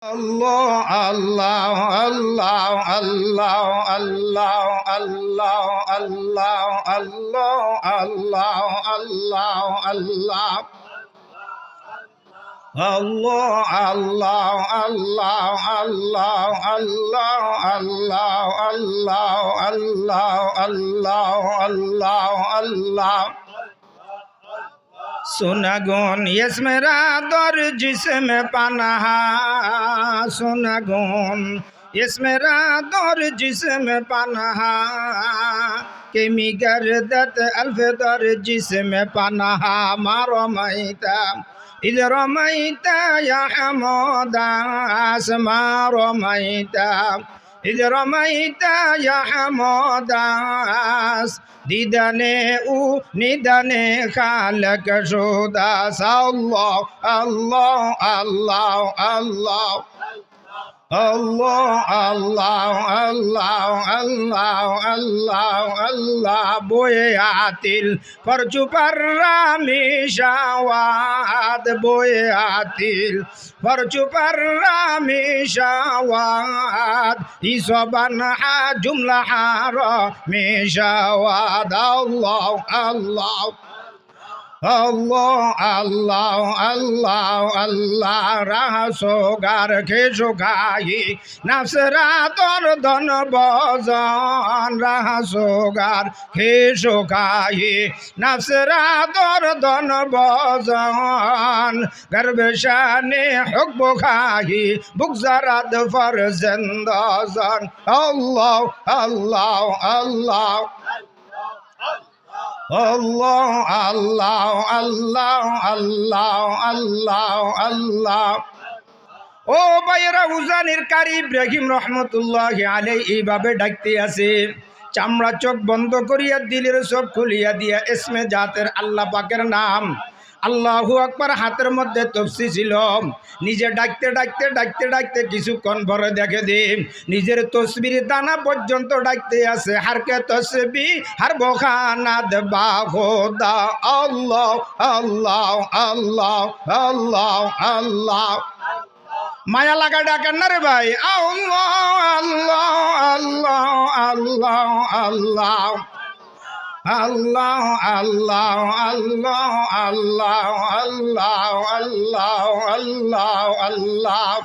Allah, Allah, Allah, Allah, Allah, Allah, Allah, Allah, Allah, Allah, Allah. Allah, Allah, Allah, Allah, Allah, Allah, Allah, Allah, Allah, Allah. सुनगुन यस मेरा दर जिसमें पनाहा सुनगुन यस मेरा दर जिसमें पनाहा के मिगरदत अल्फ दर जिसमें पनाहा मारो मैता इधर मैता या हमदास मारो मैता इधर मैता या हमदास दीदाने उ निदाने खालक शुदास अल्लाह अल्लाह अल्लाह अल्लाह Allah, Allah, Allah, Allah, Allah, Allah, boyatil percuparami syawad boyatil percuparami syawad isoban jumlah harami syawad Allah, Allah. Allah, Allah, Allah, Allah, rasogar keshogai, nafserator don bozan, rasogar keshogai, nafserator don bozan, garbeshane hukbukai, bukzarad farzendazan, Allah, Allah, Allah. Allah, Allah, Allah, Allah, Allah, Allah. ও ভাইরা উজানির কারি ইব্রাহিম রহমতুল্লাহি আলাইহি এইভাবে ডাকতে আছে চামড়া চোখ বন্ধ করিয়া দিলের চোখ খুলিয়া দিয়া ইসমে জাতের আল্লাহ পাকের নাম আল্লাহু আকবার হাতের মধ্যে তফসি ছিল নিজে ডাকতে ডাকতে ডাকতে ডাকতে কিছুক্ষণ পরে দেখে দে নিজের তসবির দানা পর্যন্ত ডাকতে আছে হারকে তসবি হার বখানাদ বাখোদা আল্লাহ আল্লাহ আল্লাহ আল্লাহ আল্লাহ মায়া লাগা ডাকেন না রে ভাই আল্লাহ আল্লাহ আল্লাহ আল্লাহ আল্লাহ Allah, Allah, Allah, Allah, Allah, Allah, Allah, Allah.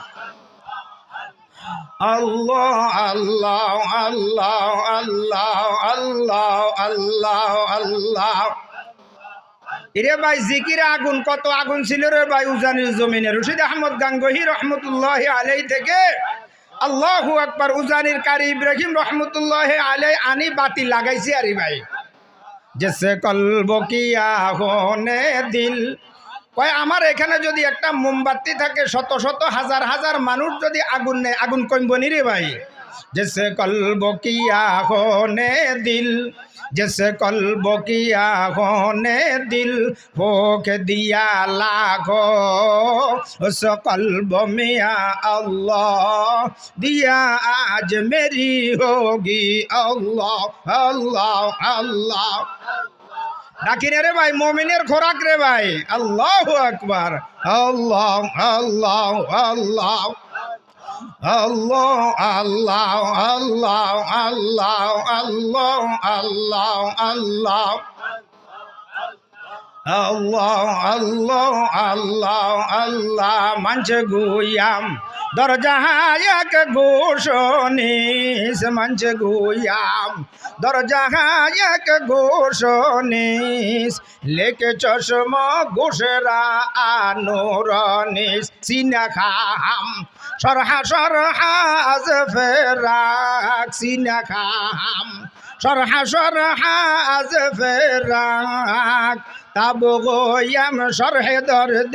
Allah, Allah, Allah, Allah, Allah, Allah, Allah. এরে ভাই জিকিরে আগুন কত আগুন ছিল রে ভাই উজানির জমিনে রশিদ আহমদ গাঙ্গোহী রহমতুল্লাহি আলাইহি থেকে আল্লাহু আকবার উজানির কারি ইব্রাহিম রহমতুল্লাহি আলাইহি আনি বাতি লাগাইছে আরে ভাই जैसे कल्ब किया होने दिल কয় আমার এখানে যদি একটা মোমবাতি থাকে শত শত হাজার হাজার মানুষ যদি আগুন নেয় আগুন কমবে নি রে ভাই जैसे कल्ब किया होने दिल जैसे कल्ब किया होने दिल फूक दिया लाखो उस कल्ब में अल्लाह दिया आज मेरी होगी अल्लाह अल्लाह अल्लाह ডাকিনে রে ভাই মুমিনের খোরাক রে ভাই আল্লাহু আকবার আল্লাহ আল্লাহ আল্লাহ আল্লাহ আল্লাহ আল্লাহ আল্লাহ আল্লাহ আল্লাহ আল্লাহ আল্লাহ আল্লাহ আল্লাহ আল্লাহ মানছে গুয়াম দরজাহায়াক গোশনিস মানছে গুয়াম দরজাহায়াক গোশনিস লেকে চশমা গোশরা আনুরনিস সিনা খাম সরহা সরহা আজ ফেরাক সিনা খাম সরহা সরহা আজ ফেরাক तब गोयम शरह दर्द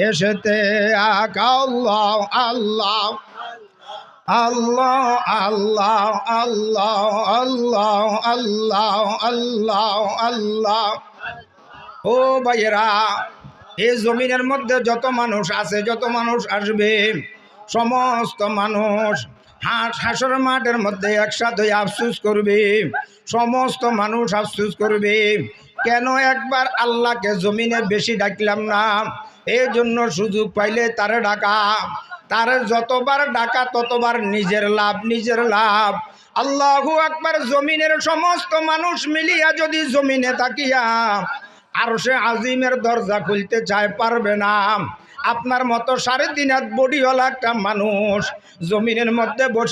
एशते आक अल्लाह अल्लाह अल्लाह अल्लाह अल्लाह अल्लाह अल्लाह अल्लाह अल्लाह ও ভাইরা এই জমিনের মধ্যে যত মানুষ আছে যত মানুষ আসবে সমস্ত মানুষ হাসর মাঠের মধ্যে একসাথে আফসোস করবে সমস্ত মানুষ আফসোস করবে কেন একবার আল্লাহকে জমিনে বেশি ডাকলাম না এই জন্য সুযোগ পাইলে তারে ডাকা তার যতবার ডাকা ততবার নিজের লাভ, নিজের লাভ। আল্লাহু আকবার। জমিনের সমস্ত মানুষ মিলিয়া যদি জমিনে তাকিয়া আরশে আজিমের দরজা খুলতে চায়, পারবে না। আপনার মতো 3.5 হাত বডিওয়ালা একটা মানুষ জমিনের মধ্যে বসে